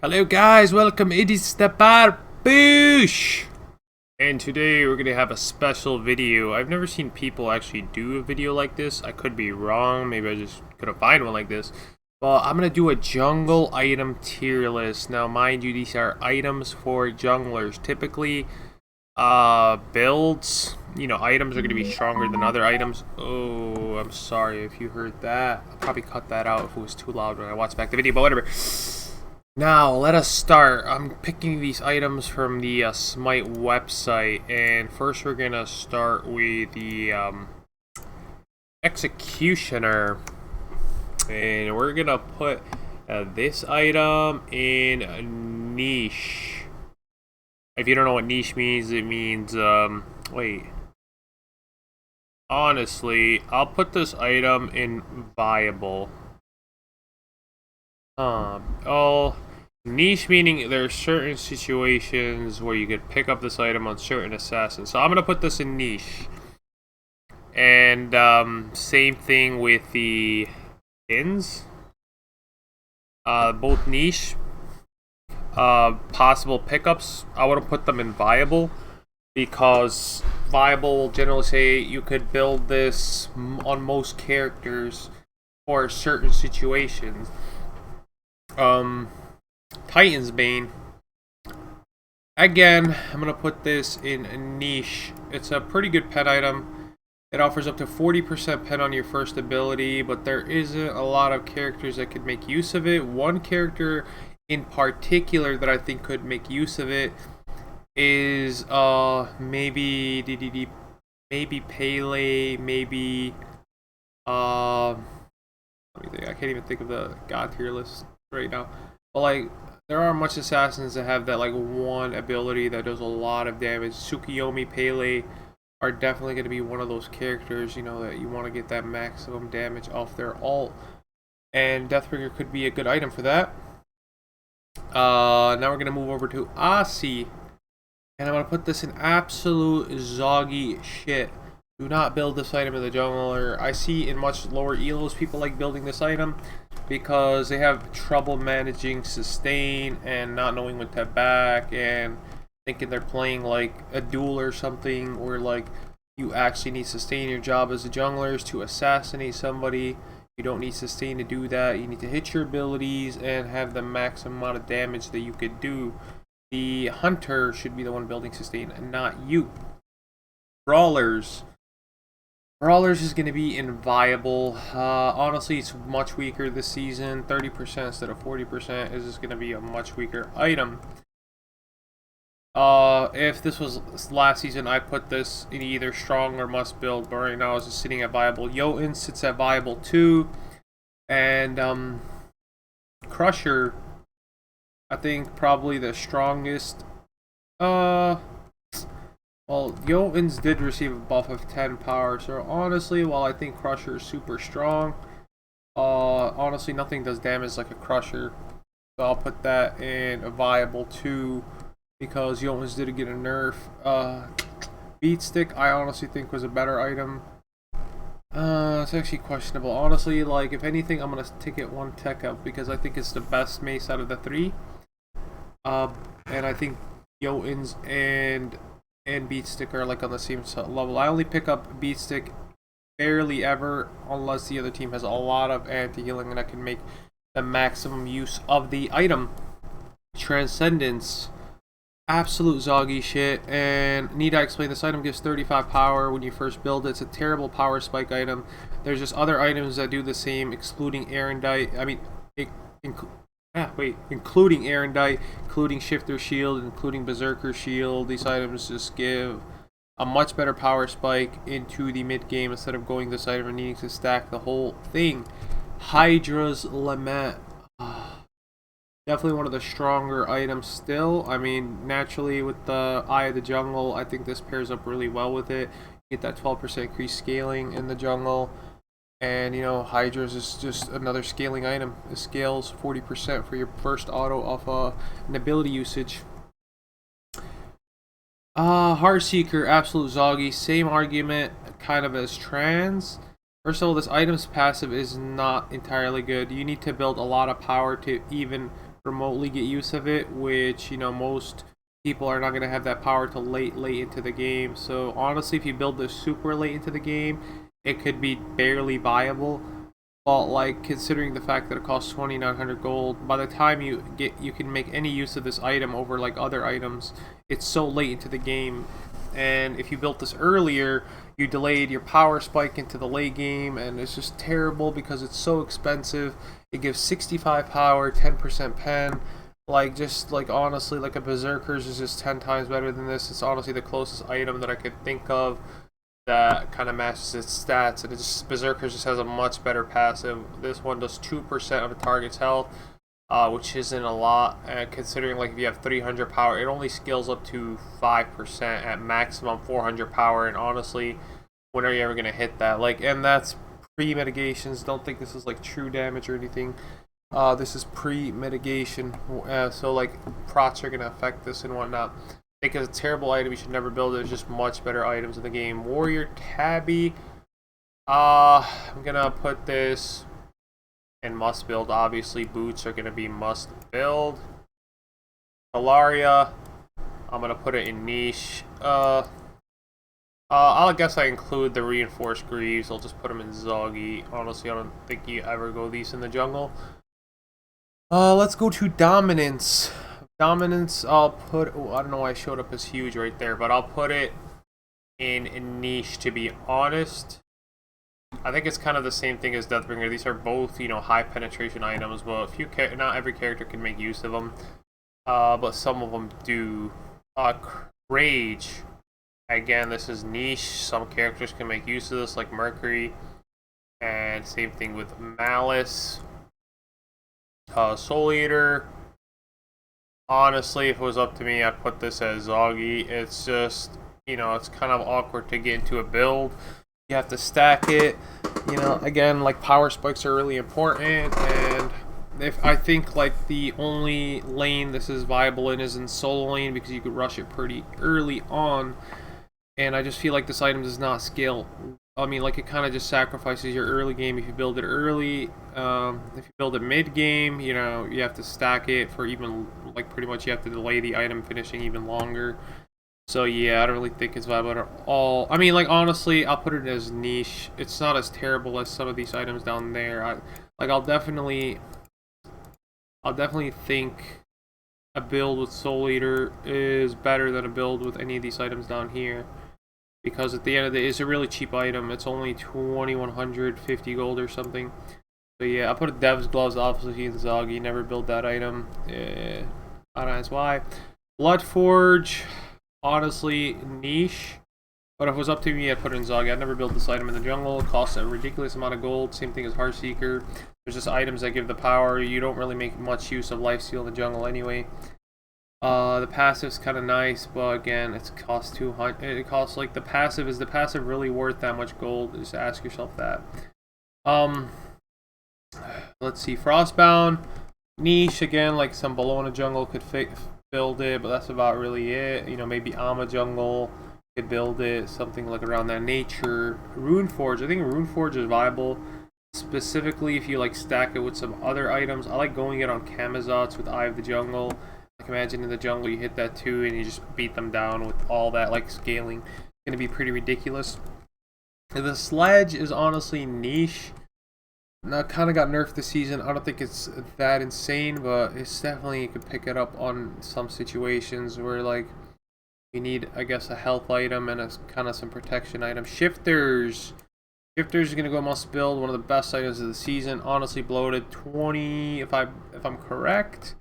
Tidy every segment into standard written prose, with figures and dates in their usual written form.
Hello guys, welcome, it is the Barboosh! And today we're gonna have a special video. I've never seen people actually do a video like this. I could be wrong, maybe I just couldn't find one like this. Well, I'm gonna do a jungle item tier list. Now mind you, these are items for junglers. Typically, builds, items are gonna be stronger than other items. Oh, I'm sorry if you heard that. I'll probably cut that out if it was too loud when I watch back the video, but whatever. Now, let us start. I'm picking these items from the Smite website, and first we're gonna start with the Executioner, and we're gonna put this item in niche. If you don't know what niche means, it means, wait. Honestly, I'll put this item in viable. Niche meaning there are certain situations where you could pick up this item on certain assassins. So I'm gonna put this in niche. And same thing with the pins. Both niche. Possible pickups, I want to put them in viable, because viable will generally say you could build this on most characters for certain situations. Titan's Bane. Again, I'm going to put this in niche. It's a pretty good pet item. It offers up to 40% pet on your first ability, but there isn't a lot of characters that could make use of it. One character in particular that I think could make use of it is maybe Pele, maybe let me think. I can't even think of the god tier list right now. But like, there aren't much assassins that have that like one ability that does a lot of damage. Tsukiyomi, Pele are definitely going to be one of those characters, that you want to get that maximum damage off their ult. And Deathbringer could be a good item for that. Now we're going to move over to Asi. And I'm going to put this in absolute zoggy shit. Do not build this item in the jungler. I see in much lower elos people like building this item because they have trouble managing sustain and not knowing when to back and thinking they're playing like a duel or something, where like you actually need sustain. Your job as a jungler is to assassinate somebody. You don't need sustain to do that. You need to hit your abilities and have the maximum amount of damage that you could do. The hunter should be the one building sustain and not you. Brawlers. Brawlers is going to be inviable. Honestly, it's much weaker this season. 30% instead of 40% is just going to be a much weaker item. If this was last season, I put this in either strong or must build, but right now it's just sitting at viable. Jotun sits at viable 2, and Crusher, I think probably the strongest. Well, Jotuns did receive a buff of 10 power, so honestly, while I think Crusher is super strong, honestly nothing does damage like a Crusher, so I'll put that in a viable 2. Because Jotuns did get a nerf. Beat Stick, I honestly think was a better item. It's actually questionable. Honestly, like, if anything, I'm going to take it one tech up because I think it's the best mace out of the 3. And I think Jotuns and Beat Stick are like on the same level. I only pick up Beat Stick barely ever unless the other team has a lot of anti-healing and I can make the maximum use of the item. Transcendence. Absolute zoggy shit, and need I explain, this item gives 35 power when you first build it. It's a terrible power spike item. There's just other items that do the same, excluding Erendite. I mean, including Erendite, including Shifter Shield, including Berserker Shield. These items just give a much better power spike into the mid game instead of going this item and needing to stack the whole thing. Hydra's Lament. Definitely one of the stronger items still. I mean, naturally with the Eye of the Jungle, I think this pairs up really well with it. You get that 12% increased scaling in the jungle. And, Hydra's is just another scaling item. It scales 40% for your first auto off an ability usage. Heartseeker, absolute zoggy. Same argument kind of as Trans. First of all, this item's passive is not entirely good. You need to build a lot of power to even remotely get use of it, which, you know, most people are not going to have that power till late into the game. So honestly, if you build this super late into the game, it could be barely viable. But like, considering the fact that it costs 2,900 gold, by the time you can make any use of this item over like other items, it's so late into the game. And if you built this earlier, you delayed your power spike into the late game, and it's just terrible because it's so expensive. It gives 65 power, 10% pen. Like, just like, honestly, like a Berserker's is just 10 times better than this. It's honestly the closest item that I could think of that kind of matches its stats, and it's just, Berserker just has a much better passive. This one does 2% of a target's health, which isn't a lot, considering like if you have 300 power, it only scales up to 5% at maximum 400 power, and honestly, when are you ever going to hit that? Like, and that's pre-mitigations. Don't think this is like true damage or anything. This is pre-mitigation, so like procs are going to affect this and whatnot. I think it's a terrible item. You should never build it. There's just much better items in the game. Warrior Tabby. I'm gonna put this in must build. Obviously, boots are gonna be must build. Alaria. I'm gonna put it in niche. I guess I include the reinforced greaves. I'll just put them in Zoggy. Honestly, I don't think you ever go these in the jungle. Let's go to dominance. Dominance, I'll put, oh, I don't know why I showed up as huge right there, but I'll put it in niche, to be honest. I think it's kind of the same thing as Deathbringer. These are both, you know, high penetration items, but not every character can make use of them. But some of them do. Rage. Again, this is niche. Some characters can make use of this, like Mercury. And same thing with Malice. Soul Eater. Honestly, if it was up to me, I'd put this as Zoggy. It's just, you know, it's kind of awkward to get into a build. You have to stack it. You know, again, like power spikes are really important. And if I think like the only lane this is viable in is in solo lane, because you could rush it pretty early on. And I just feel like this item does not scale. I mean, like, it kind of just sacrifices your early game if you build it early. If you build it mid game, you know, you have to stack it for even, like, pretty much you have to delay the item finishing even longer. So yeah, I don't really think it's viable at all. I mean, like, honestly, I'll put it as niche. It's not as terrible as some of these items down there. I'll definitely think a build with Soul Eater is better than a build with any of these items down here. Because at the end of the day, it's a really cheap item. It's only 2,150 gold or something. So yeah, I'll put a Dev's Gloves, obviously in Zoggy. Never build that item. I don't know why. Bloodforge, honestly, niche. But if it was up to me, I'd put it in Zoggy. I'd never build this item in the jungle. It costs a ridiculous amount of gold. Same thing as Heartseeker. There's just items that give the power. You don't really make much use of Lifesteal in the jungle anyway. The passive's kind of nice, but again, it costs 200. It costs, like, the passive. Is the passive really worth that much gold? Just ask yourself that. Let's see. Frostbound, niche again. Like some Bologna jungle could build it, but that's about really it. You know, maybe Ama jungle could build it. Something like around that nature. Runeforge. I think Runeforge is viable. Specifically, if you like stack it with some other items. I like going it on Kamazots with Eye of the Jungle. Like, imagine in the jungle you hit that too and you just beat them down with all that, like, scaling. It's gonna be pretty ridiculous. And the Sledge is honestly niche. Now, kind of got nerfed this season. I don't think it's that insane, but it's definitely, you could pick it up on some situations where, like, you need, I guess, a health item and a kind of some protection item. Shifters. Shifters is gonna go must build. One of the best items of the season. Honestly, bloated 20 if I'm correct.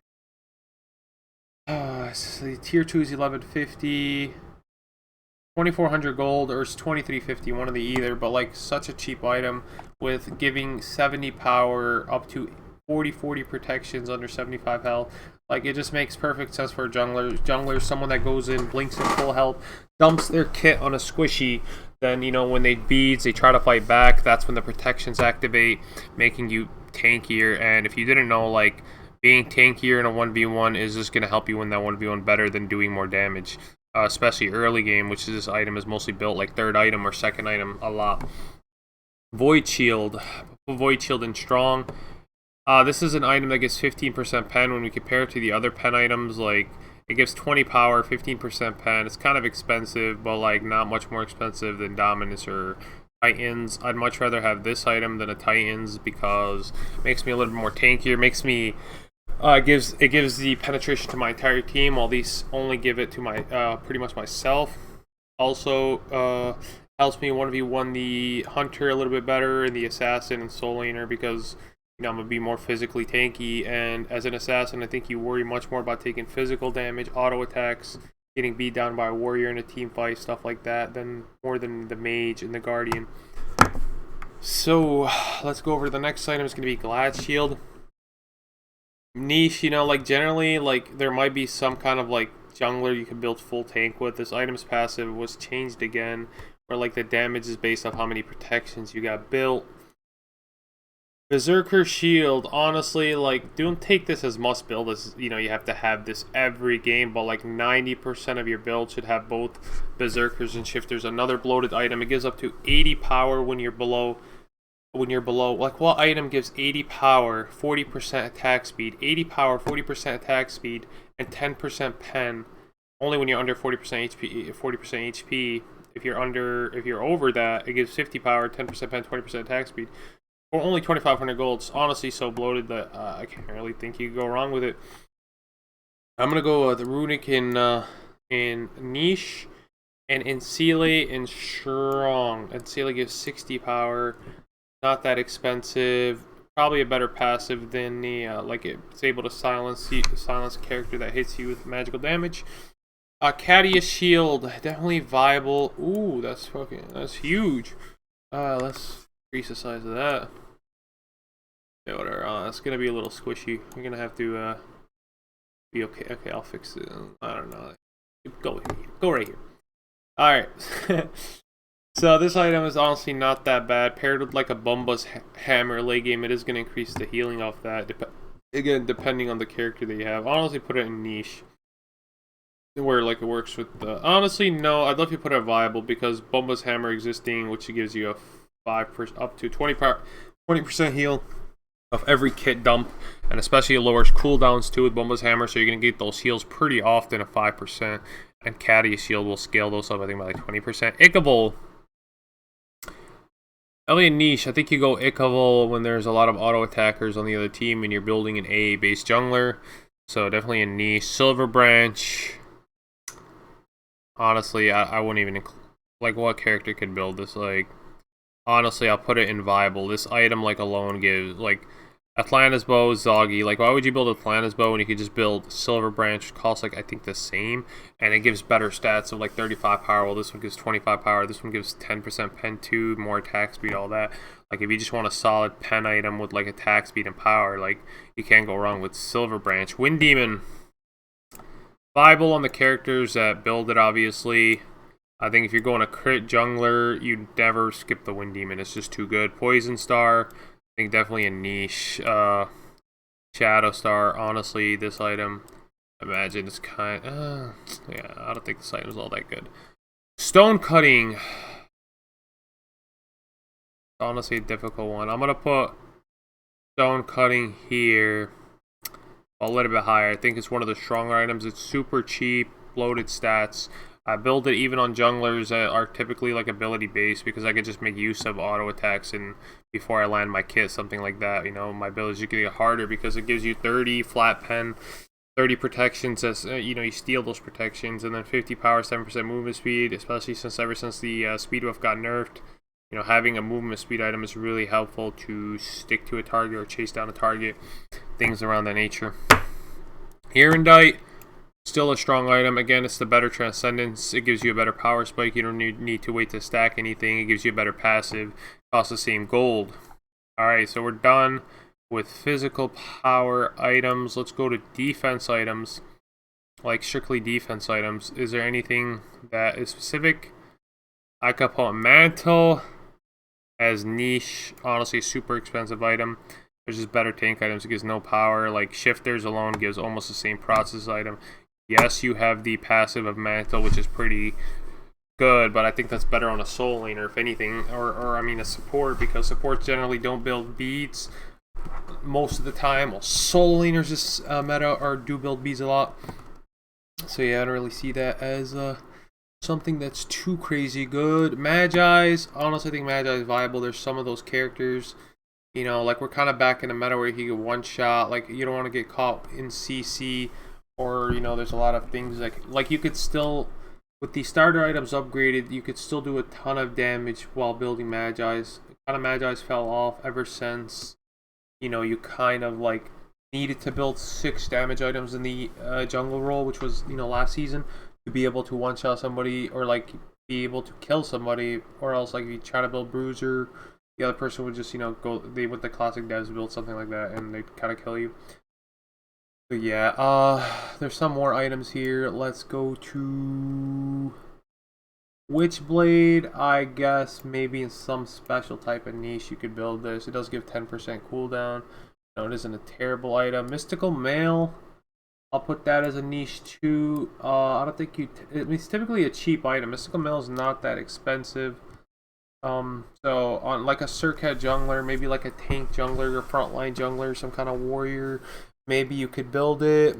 So the tier 2 is 1150, 2400 gold, or it's 2350, one of the either, but like such a cheap item with giving 70 power, up to 40 protections under 75 health. Like, it just makes perfect sense for a jungler, someone that goes in, blinks in full health, dumps their kit on a squishy, then, you know, when they beads, they try to fight back, that's when the protections activate, making you tankier. And if you didn't know, like, being tankier in a 1v1 is just going to help you win that 1v1 better than doing more damage. Especially early game, which is this item is mostly built like third item or second item a lot. Void Shield. Void Shield in strong. This is an item that gives 15% pen. When we compare it to the other pen items, like it gives 20 power, 15% pen. It's kind of expensive, but like not much more expensive than Dominus or Titans. I'd much rather have this item than a Titans because it makes me a little bit more tankier. Makes me it gives the penetration to my entire team, while these only give it to my pretty much myself. Also helps me 1v1 the Hunter a little bit better and the Assassin and Soul Laner because I'm going to be more physically tanky, and as an Assassin I think you worry much more about taking physical damage, auto attacks, getting beat down by a warrior in a team fight, stuff like that, more than the Mage and the Guardian. So let's go over to the next item. It's going to be Caddius Shield. Niche, like generally, like there might be some kind of like jungler you can build full tank with. This item's passive was changed again, where like the damage is based off how many protections you got built. Berserker Shield, honestly, like don't take this as must build as you have to have this every game, but like 90% of your build should have both Berserkers and Shifters. Another bloated item. It gives up to 80 power when you're below. Like what item gives 80 power, 40% attack speed, 80 power, 40% attack speed, and 10% pen? Only when you're under 40% HP. 40% HP. If you're over that, it gives 50 power, 10% pen, 20% attack speed, or only 2,500 gold. It's honestly so bloated that I can't really think you can go wrong with it. I'm gonna go with Runic in Niche, and Encile in Strong. Encile gives 60 power. Not that expensive. Probably a better passive than the like it's able to silence a character that hits you with magical damage. Caddius Shield, definitely viable. Ooh, that's huge. Let's increase the size of that. Yeah, whatever. It's gonna be a little squishy. You're gonna have to be okay. Okay, I'll fix it. I don't know. Go right here. All right. So this item is honestly not that bad. Paired with like a Bumba's Hammer late game, it is going to increase the healing off that. Again, depending on the character that you have. Honestly, put it in Niche, where like it works with the. Honestly, no. I'd love you put it viable because Bumba's Hammer existing, which gives you a 5% up to 20% heal of every kit dump, and especially it lowers cooldowns too with Bumba's Hammer, so you're going to get those heals pretty often at 5%. And Caddius Shield will scale those up, I think, by like 20%. Ichaival. Elliot Niche, I think you go Ichaival when there's a lot of auto attackers on the other team and you're building an AA based jungler. So definitely a Niche. Silver Branch. Honestly, I wouldn't even like what character could build this. Like honestly, I'll put it in viable. This item like alone gives like Atlantis Bow, Zoggy. Like why would you build Atlantis Bow when you could just build Silver Branch, which costs like I think the same, and it gives better stats of like 35 power. Well, this one gives 25 power. This one gives 10% pen 2, more attack speed, all that. Like if you just want a solid pen item with like attack speed and power, like you can't go wrong with Silver Branch. Wind Demon, viable on the characters that build it. Obviously, I think if you're going a crit jungler, you never skip the Wind Demon. It's just too good. Poison Star. I think definitely a Niche. Shadow Star, honestly, this item, imagine it's yeah, I don't think this item is all that good. Stone Cutting, honestly a difficult one. I'm gonna put Stone Cutting here a little bit higher. I think it's one of the stronger items. It's super cheap, bloated stats. I build it even on junglers that are typically like ability based because I could just make use of auto attacks and before I land my kit, something like that. My abilities get harder because it gives you 30 flat pen, 30 protections as you steal those protections, and then 50 power, 7% movement speed, especially ever since the speed buff got nerfed. Having a movement speed item is really helpful to stick to a target or chase down a target, things around that nature. Erendite, still a strong item. Again, it's the better Transcendence. It gives you a better power spike. You don't need to wait to stack anything. It gives you a better passive. Costs the same gold. Alright, so we're done with physical power items. Let's go to defense items. Like strictly defense items. Is there anything that is specific? I could put Mantle as Niche. Honestly, super expensive item. There's just better tank items. It gives no power. Like Shifters alone gives almost the same process item. Yes, you have the passive of Mantle, which is pretty good, but I think that's better on a Soul Laner, if anything, or I mean a support, because supports generally don't build beads. most of the time. Well, solo laners just meta or do build bees a lot. So yeah, I don't really see that as something that's too crazy good. Magiz, honestly, I think Magiz is viable. There's some of those characters, you know, like we're kind of back in the meta where he can one shot. Like you don't want to get caught in CC, or you know, there's a lot of things like you could still, with the starter items upgraded, you could still do a ton of damage while building Magiz. Kind of Magiz fell off ever since, you know, you kind of like needed to build 6 damage items in the jungle role, which was, you know, last season, to be able to one shot somebody or like be able to kill somebody, or else like if you try to build Bruiser, the other person would just, you know, go with the classic devs build something like that and they'd kind of kill you. But yeah, there's some more items here. Let's go to Witchblade. I guess maybe in some special type of niche you could build this. It does give 10% cooldown. No, it isn't a terrible item. Mystical Mail, I'll put that as a niche too. I don't think it's typically a cheap item. Mystical Mail is not that expensive. So on like a Surcat jungler, maybe like a tank jungler or frontline jungler, some kind of warrior, maybe you could build it.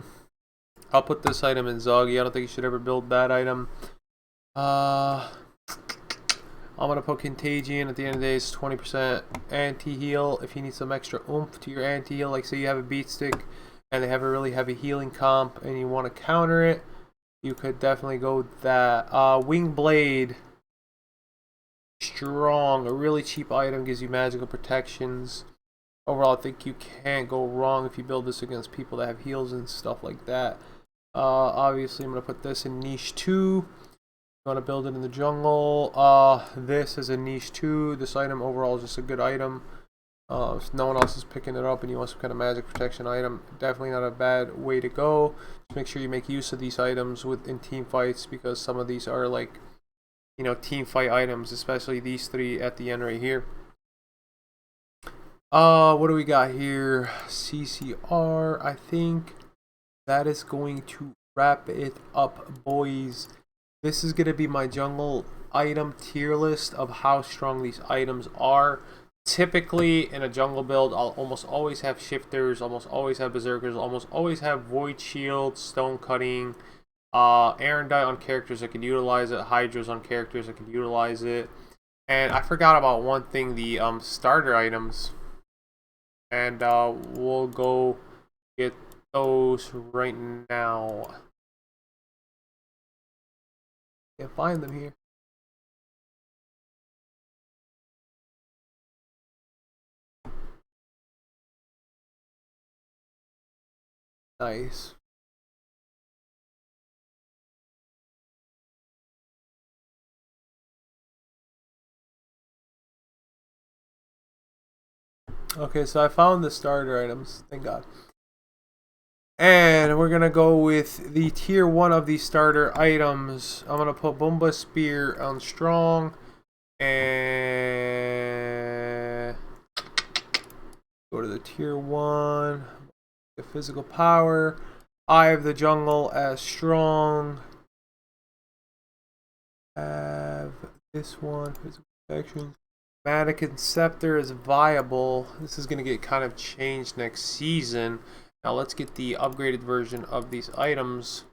I'll put this item in Zoggy. I don't think you should ever build that item. I'm gonna put Contagion. At the end of the day, it's 20% anti-heal. If you need some extra oomph to your anti-heal, like say you have a beat stick and they have a really heavy healing comp and you want to counter it, you could definitely go with that. Wing Blade, strong, a really cheap item, gives you magical protections. Overall, I think you can't go wrong if you build this against people that have heals and stuff like that. Obviously, I'm gonna put this in niche 2. Want to build it in the jungle. This is a niche 2. This item overall is just a good item. If no one else is picking it up and you want some kind of magic protection item, definitely not a bad way to go. Just make sure you make use of these items in team fights, because some of these are like, you know, team fight items, especially these 3 at the end right here. What do we got here? CCR. I think that is going to wrap it up, boys. This is going to be my jungle item tier list of how strong these items are. Typically, in a jungle build, I'll almost always have shifters, almost always have berserkers, almost always have void shield, stone cutting, Erendite on characters that can utilize it, hydras on characters that can utilize it. And I forgot about one thing, the starter items. And we'll go get those right now. Can't find them here. Nice. Okay, so I found the starter items, thank God. And we're gonna go with the tier 1 of these starter items. I'm gonna put Bomba Spear on strong, and go to the tier 1. The physical power. Eye of the Jungle as strong. Have this one, physical protection. Mannequins Scepter is viable. This is gonna get kind of changed next season. Now let's get the upgraded version of these items.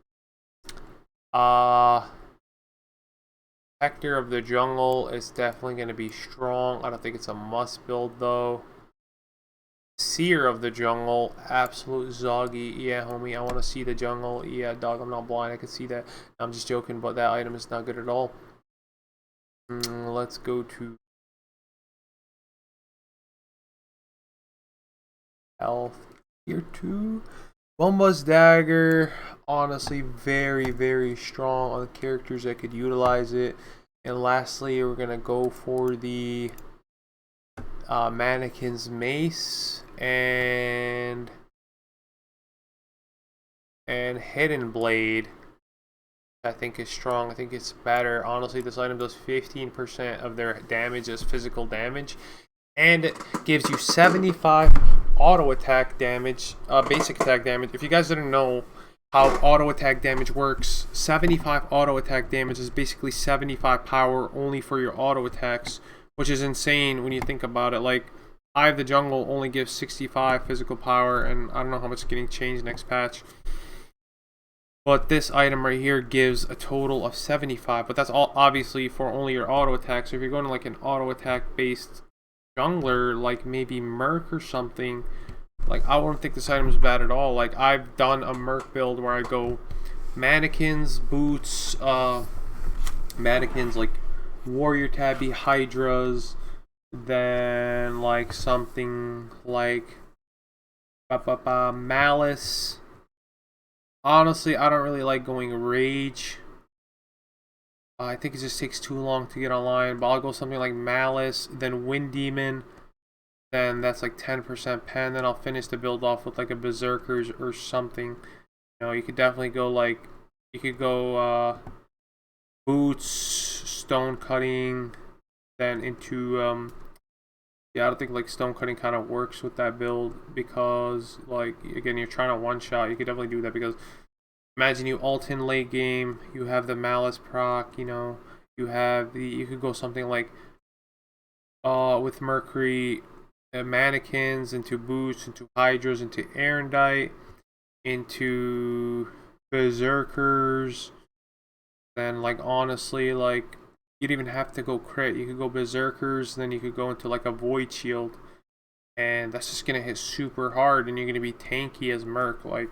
Hector of the Jungle is definitely going to be strong. I don't think it's a must build though. Seer of the Jungle, absolute Zoggy. Yeah, homie, I want to see the jungle. Yeah, dog, I'm not blind. I can see that. I'm just joking, but that item is not good at all. Let's go to health. Tier 2. Bomba's Dagger, honestly very, very strong on the characters that could utilize it. And lastly, we're going to go for the Mannequins Mace and Hidden Blade. I think is strong. I think it's better. Honestly, this item does 15% of their damage as physical damage. And it gives you 75 auto attack damage, basic attack damage. If you guys didn't know how auto attack damage works, 75 auto attack damage is basically 75 power only for your auto attacks, which is insane when you think about it. Like, Eye of the Jungle only gives 65 physical power, and I don't know how much is getting changed next patch. But this item right here gives a total of 75, but that's all obviously for only your auto attack. So if you're going to like an auto attack based jungler, like maybe Merc or something, like I wouldn't think this item is bad at all. Like I've done a Merc build where I go Mannequins, Boots, Mannequins, like Warrior Tabby, Hydras, then like something like Malice. Honestly, I don't really like going Rage. I think it just takes too long to get online, but I'll go something like Malice, then Wind Demon, then that's like 10% pen, then I'll finish the build off with like a Berserkers or something. You know, you could definitely go like, you could go Boots, Stone Cutting, then into, yeah, I don't think like Stone Cutting kind of works with that build because, like, again, you're trying to one-shot. You could definitely do that because imagine you ult in late game, you have the Malice proc, you know, you have the, you could go something like, with Mercury, Mannequins, into Boots, into Hydras, into Erendite, into Berserkers, then, like, honestly, like, you don't even have to go crit. You could go Berserkers, then you could go into like a Void Shield, and that's just gonna hit super hard, and you're gonna be tanky as Merc. Like,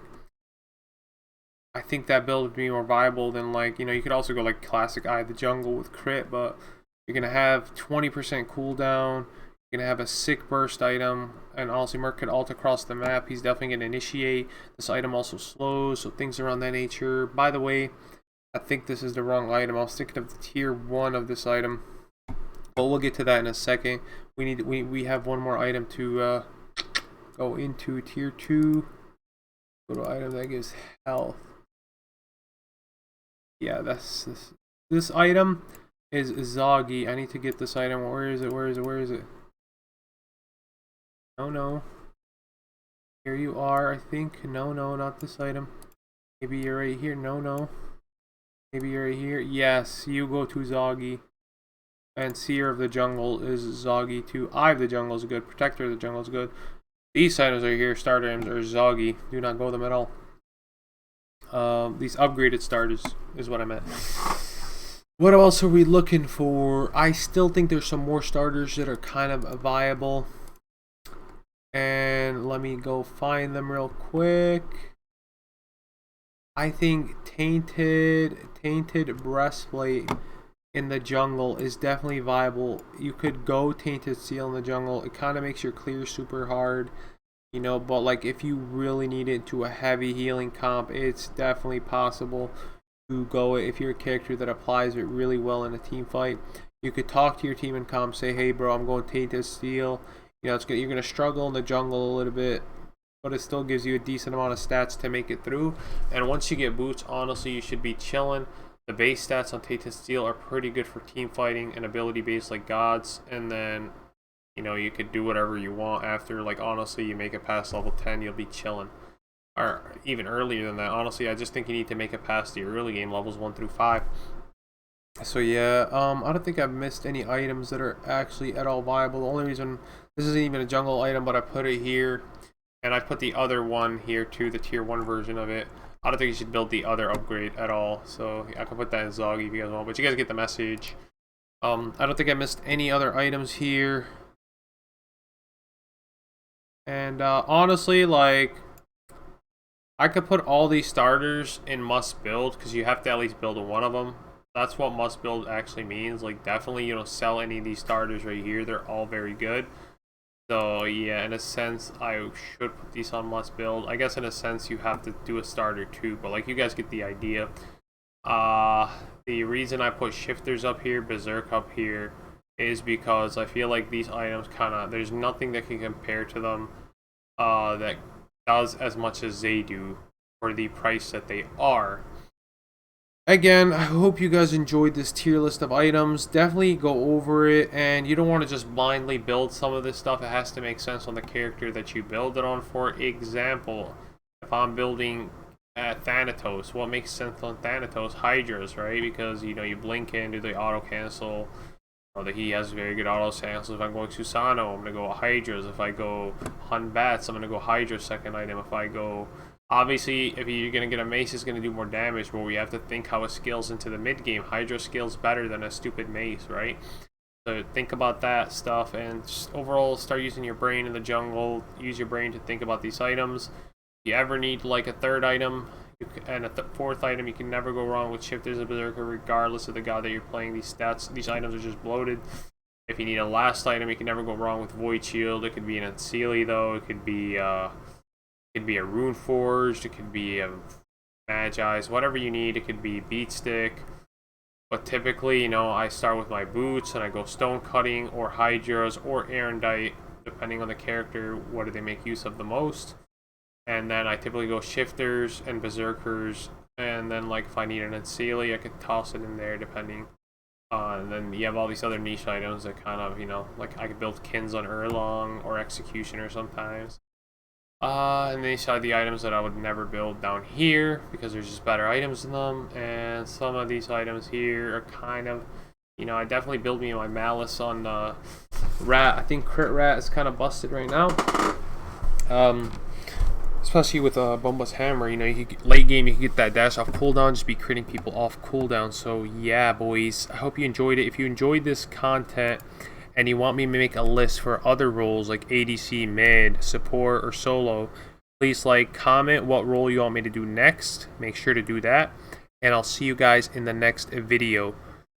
I think that build would be more viable than, like, you know, you could also go like classic Eye of the Jungle with crit, but you're gonna have 20% cooldown. You're gonna have a sick burst item, and honestly, Merc could ult across the map. He's definitely gonna initiate. This item also slows, so things around that nature. By the way, I think this is the wrong item. I was thinking of the tier 1 of this item, but we'll get to that in a second. We have one more item to go into. Tier 2. Go to item that gives health. Yeah, that's this item is Zoggy. I need to get this item. Where is it? Where is it? Where is it? No. Here you are, I think. No, not this item. Maybe you're right here. No. Maybe you're right here. Yes, you go to Zoggy. And Seer of the Jungle is Zoggy too. Eye of the Jungle is good. Protector of the Jungle is good. These items are here. Starter items are Zoggy. Do not go them at all. These upgraded starters is what I meant. What else are we looking for? I still think there's some more starters that are kind of viable. And let me go find them real quick. I think Tainted Breastplate in the jungle is definitely viable. You could go Tainted Seal in the jungle. It kind of makes your clear super hard, you know, but like if you really need it to a heavy healing comp, it's definitely possible to go it if you're a character that applies it really well in a team fight. You could talk to your team in comp, say, hey bro, I'm going Tainted Seal. You know, you're gonna struggle in the jungle a little bit, but it still gives you a decent amount of stats to make it through. And once you get boots, honestly, you should be chilling. The base stats on Tainted Steel are pretty good for team fighting and ability based like gods. And then, you know, you could do whatever you want after. Like, honestly, you make it past level 10, you'll be chilling. Or even earlier than that. Honestly, I just think you need to make it past the early game levels 1 through 5. So yeah, I don't think I've missed any items that are actually at all viable. The only reason this isn't even a jungle item, but I put it here. And I put the other one here too, the tier 1 version of it. I don't think you should build the other upgrade at all. So I can put that in Zoggy if you guys want. But you guys get the message. I don't think I missed any other items here. And honestly, like, I could put all these starters in must build because you have to at least build one of them. That's what must build actually means. Like, definitely, you don't sell any of these starters right here. They're all very good. So yeah, in a sense, I should put these on must build. I guess in a sense, you have to do a starter too, but like, you guys get the idea. The reason I put shifters up here, Berserk up here, is because I feel like these items kind of, there's nothing that can compare to them that does as much as they do for the price that they are. Again, I hope you guys enjoyed this tier list of items. Definitely go over it, and you don't want to just blindly build some of this stuff. It has to make sense on the character that you build it on. For example, if I'm building Thanatos, what makes sense on Thanatos? Hydras, right? Because, you know, you blink in, do the auto cancel, that he has very good auto stance. So if I'm going Susano, I'm gonna go Hydras. If I go Hunt Bats, I'm gonna go Hydra second item. If I go, obviously, if you're gonna get a Mace, it's gonna do more damage, but we have to think how it scales into the mid game. Hydra scales better than a stupid Mace, right? So think about that stuff, and just overall start using your brain in the jungle. Use your brain to think about these items. If you ever need like a third item and a fourth item, you can never go wrong with Shifters and Berserker, regardless of the god that you're playing. These stats, these items are just bloated. If you need a last item, you can never go wrong with Void Shield. It could be an Unseelie though. It could be a Rune Forged. It could be a Magiz. Whatever you need. It could be Beat Stick. But typically, you know, I start with my boots and I go Stone Cutting or Hydras or Erendite, depending on the character. What do they make use of the most? And then I typically go Shifters and Berserkers, and then like if I need an Unseelie, I could toss it in there depending. And then you have all these other niche items that kind of, you know, like I could build Kins on Erlong or Executioner sometimes. And these are the items that I would never build down here because there's just better items in them. And some of these items here are kind of, you know, I definitely build me my Malice on Rat. I think Crit Rat is kind of busted right now. Especially with Bomba's Hammer, you know, you could, late game you can get that dash off cooldown, just be critting people off cooldown. So yeah, boys, I hope you enjoyed it. If you enjoyed this content and you want me to make a list for other roles like ADC, mid, support, or solo, please like, comment what role you want me to do next. Make sure to do that, and I'll see you guys in the next video.